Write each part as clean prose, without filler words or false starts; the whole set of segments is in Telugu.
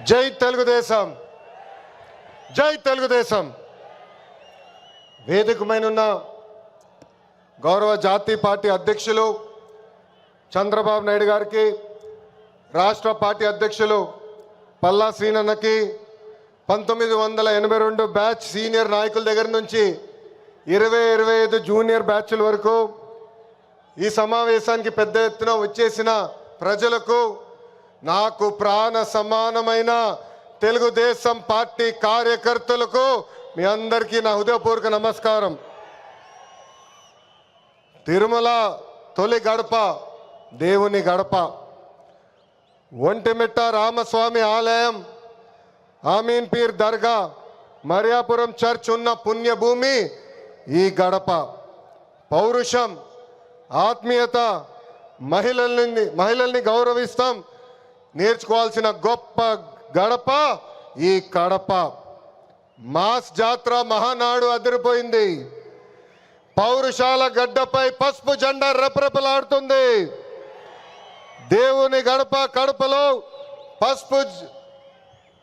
జై తెలుగుదేశం, జై తెలుగుదేశం. వేదికమైనున్న గౌరవ జాతీయ పార్టీ అధ్యక్షులు చంద్రబాబు నాయుడు గారికి, రాష్ట్ర పార్టీ అధ్యక్షులు పల్లా శ్రీనన్నకి, 1982 బ్యాచ్ సీనియర్ నాయకుల దగ్గర నుంచి 20-25 జూనియర్ బ్యాచ్ల వరకు ఈ సమావేశానికి పెద్ద ఎత్తున వచ్చేసిన ప్రజలకు, నాకు ప్రాణ సమానమైన తెలుగుదేశం పార్టీ కార్యకర్తలకు మీ అందరికీ నా హృదయపూర్వక నమస్కారం. తిరుమల తొలి గడప దేవుని గడప, ఒంటిమిట్ట రామస్వామి ఆలయం, ఆమీన్ పీర్ దర్గా, మరియాపురం చర్చ్ ఉన్న పుణ్యభూమి ఈ గడప. పౌరుషం, ఆత్మీయత, మహిళల్ని గౌరవిస్తాం నేర్చుకోవాల్సిన గొప్ప గడప ఈ కడప. మాస్ జాత్ర మహానాడు అదిరిపోయింది. పౌరుషాల గడ్డపై పసుపు జెండా రెపరెపలాడుతుంది. దేవుని గడప కడపలో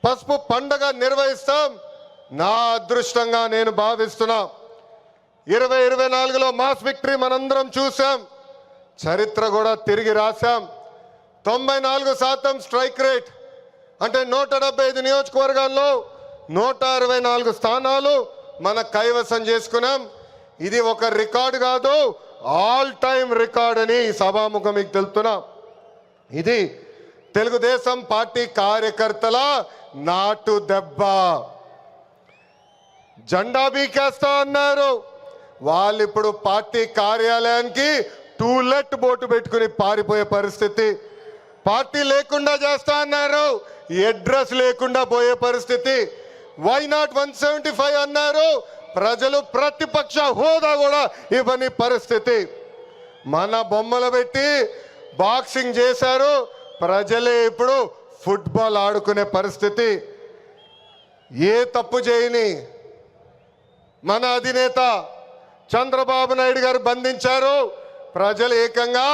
పసుపు పండగ నిర్వహిస్తాం. నా అదృష్టంగా నేను భావిస్తున్నా. 2024లో మాస్ విక్టరీ మనందరం చూసాం, చరిత్ర కూడా తిరిగి రాశాం. 94% స్ట్రైక్ రేట్ అంటే 175 నియోజకవర్గాల్లో 164 స్థానాలు మన కైవసం చేసుకున్నాం. ఇది ఒక రికార్డు కాదు, ఆల్ టైమ్ రికార్డ్ అని సభాముఖం మీకు తెలుపుతున్నా. ఇది తెలుగుదేశం పార్టీ కార్యకర్తల నాటు దెబ్బ. జెండా బీకేస్తా అన్నారు, వాళ్ళు ఇప్పుడు పార్టీ కార్యాలయానికి టూలెట్ బోటు పెట్టుకుని పారిపోయే పరిస్థితి. పార్టీ లేకుండా చేస్తా అన్నారు, అడ్రస్ లేకుండా పోయే పరిస్థితి. వై నాట్ 175 అన్నారు, ప్రజలు ప్రతిపక్ష హోదా కూడా ఇవ్వని పరిస్థితి. మన బొమ్మలు పెట్టి బాక్సింగ్ చేశారు, ప్రజలే ఇప్పుడు ఫుట్బాల్ ఆడుకునే పరిస్థితి. ఏ తప్పు చేయని మన అధినేత చంద్రబాబు నాయుడు గారు బంధించారు. ప్రజలు ఏకంగా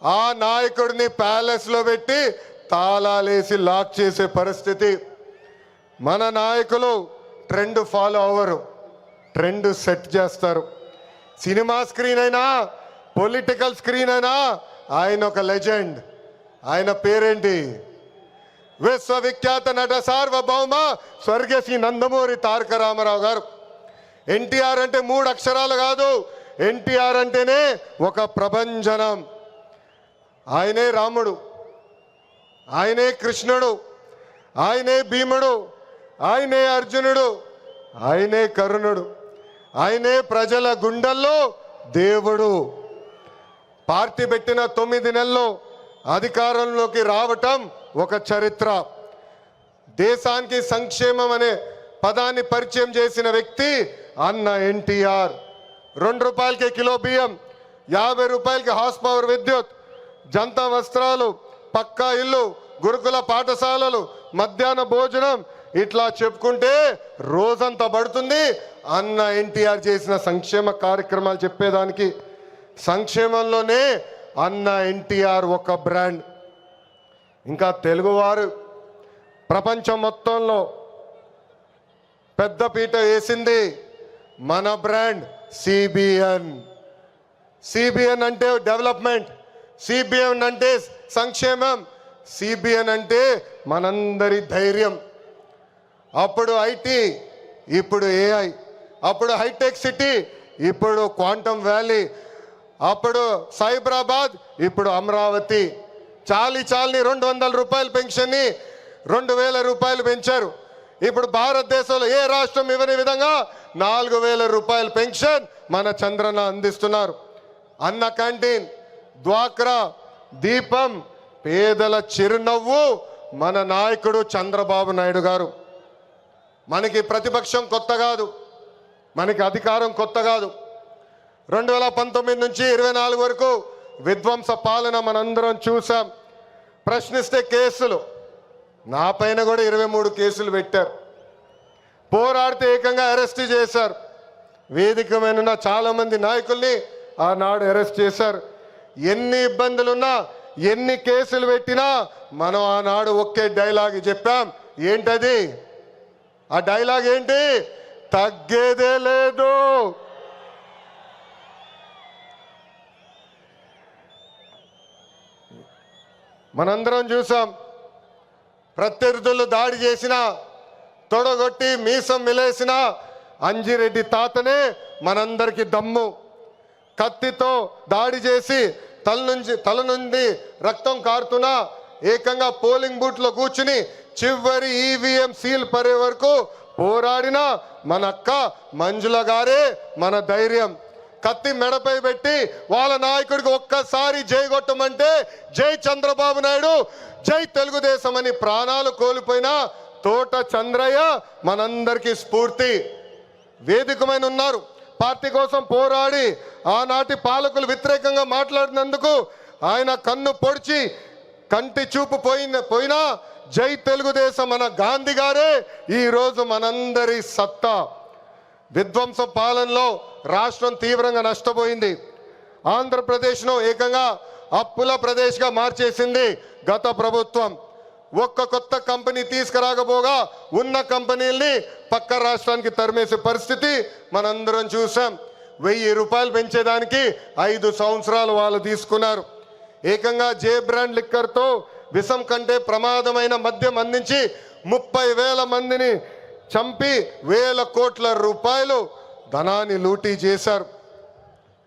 ఆ నాయకుడిని ప్యాలెస్లో పెట్టి తాళాలేసి లాక్ చేసే పరిస్థితి. మన నాయకులు ట్రెండ్ ఫాలో అవ్వరు, ట్రెండ్ సెట్ చేస్తారు. సినిమా స్క్రీన్ అయినా, పొలిటికల్ స్క్రీన్ అయినా ఆయన ఒక లెజెండ్. ఆయన పేరేంటి? విశ్వవిఖ్యాత నట సార్వభౌమ స్వర్గశ్రీ నందమూరి తారక రామారావు గారు. ఎన్టీఆర్ అంటే 3 అక్షరాలు కాదు, ఎన్టీఆర్ అంటేనే ఒక ప్రభంజనం. ఆయనే రాముడు, ఆయనే కృష్ణుడు, ఆయనే భీముడు, ఆయనే అర్జునుడు, ఆయనే కరుణుడు, ఆయనే ప్రజల గుండెల్లో దేవుడు. పార్టీ పెట్టిన 9 నెలల్లో అధికారంలోకి రావటం ఒక చరిత్ర. దేశానికి సంక్షేమం అనే పదాన్ని పరిచయం చేసిన వ్యక్తి అన్న ఎన్టీఆర్. 2 రూపాయలకే కిలో బియ్యం, 50 రూపాయలకి హార్స్ పవర్ విద్యుత్, జంతా వస్త్రాలు, పక్కా ఇల్లు, గురుకుల పాఠశాలలు, మధ్యాహ్న భోజనం, ఇట్లా చెప్పుకుంటే రోజంతా పడుతుంది. అన్న ఎన్టీఆర్ చేసిన సంక్షేమ కార్యక్రమాలు చెప్పేదానికి. సంక్షేమంలోనే అన్న ఎన్టీఆర్ ఒక బ్రాండ్. ఇంకా తెలుగువారు ప్రపంచం మొత్తంలో పెద్ద పీట వేసింది మన బ్రాండ్ సిబిఎన్. సిబిఎన్ అంటే డెవలప్మెంట్, సిబిఎన్ అంటే సంక్షేమం, సిబిఎన్ అంటే మనందరి ధైర్యం. అప్పుడు ఐటీ, ఇప్పుడు ఏఐ, అప్పుడు హైటెక్ సిటీ, ఇప్పుడు క్వాంటమ్ వ్యాలీ, అప్పుడు సైబరాబాద్, ఇప్పుడు అమరావతి. చాలని 200 రూపాయల పెన్షన్ని 2000 రూపాయలు పెంచారు. ఇప్పుడు భారతదేశంలో ఏ రాష్ట్రం ఇవ్వని విధంగా 4000 రూపాయల పెన్షన్ మన చంద్రన్న అందిస్తున్నారు. అన్న క్యాంటీన్, డ్వాక్రా, దీపం, పేదల చిరునవ్వు మన నాయకుడు చంద్రబాబు నాయుడు గారు. మనకి ప్రతిపక్షం కొత్త కాదు, మనకి అధికారం కొత్త కాదు. 2019 నుంచి 24 వరకు విధ్వంస పాలన మనందరం చూసాం. ప్రశ్నిస్తే కేసులు, నా పైన కూడా 23 కేసులు పెట్టారు. పోరాడితే ఏకంగా అరెస్ట్ చేశారు. వేదిక మీద చాలా మంది నాయకుల్ని ఆనాడు అరెస్ట్ చేశారు. ఎన్ని ఇబ్బందులున్నా ఎన్ని కేసులు పెట్టినా మనం ఆనాడు ఒకే డైలాగ్ చెప్పాం. ఏంటది? ఆ డైలాగ్ ఏంటి? తగ్గేదే లేదు. మనందరం చూసాం, ప్రత్యర్థులు దాడి చేసిన, తొడగొట్టి మీసం మిలేసిన అంజిరెడ్డి తాతనే మనందరికీ దమ్ము. కత్తితో దాడి చేసి తల నుండి రక్తం కారుతున్నా ఏకంగా పోలింగ్ బూత్లో కూర్చుని చివరి ఈవీఎం సీల్ పడే వరకు పోరాడిన మన అక్క మంజుల గారే మన ధైర్యం. కత్తి మెడపై పెట్టి వాళ్ళ నాయకుడికి ఒక్కసారి జై కొట్టమంటే జై చంద్రబాబు నాయుడు, జై తెలుగుదేశం అని ప్రాణాలు కోల్పోయిన తోట చంద్రయ్య మనందరికీ స్ఫూర్తి. వేదికమైన ఉన్నారు. పార్టీ కోసం పోరాడి ఆనాటి పాలకులు వ్యతిరేకంగా మాట్లాడినందుకు ఆయన కన్ను పొడిచి కంటి చూపు పోయినా జై తెలుగుదేశం మన గాంధీ గారే ఈరోజు మనందరి సత్తా. విధ్వంస పాలనలో రాష్ట్రం తీవ్రంగా నష్టపోయింది. ఆంధ్రప్రదేశ్ను ఏకంగా అప్పుల ప్రదేశ్గా మార్చేసింది గత ప్రభుత్వం. ఒక్క కొత్త కంపెనీ తీసుకురాకపోగా ఉన్న కంపెనీల్ని పక్క రాష్ట్రానికి తరిమేసే పరిస్థితి మనందరం చూసాం. 1000 రూపాయలు పెంచేదానికి 5 సంవత్సరాలు వాళ్ళు తీసుకున్నారు. ఏకంగా జే బ్రాండ్ లిక్కర్తో విషం కంటే ప్రమాదమైన మద్యం అందించి 30,000 మందిని చంపి వేల కోట్ల రూపాయలు ధనాన్ని లూటీ చేశారు.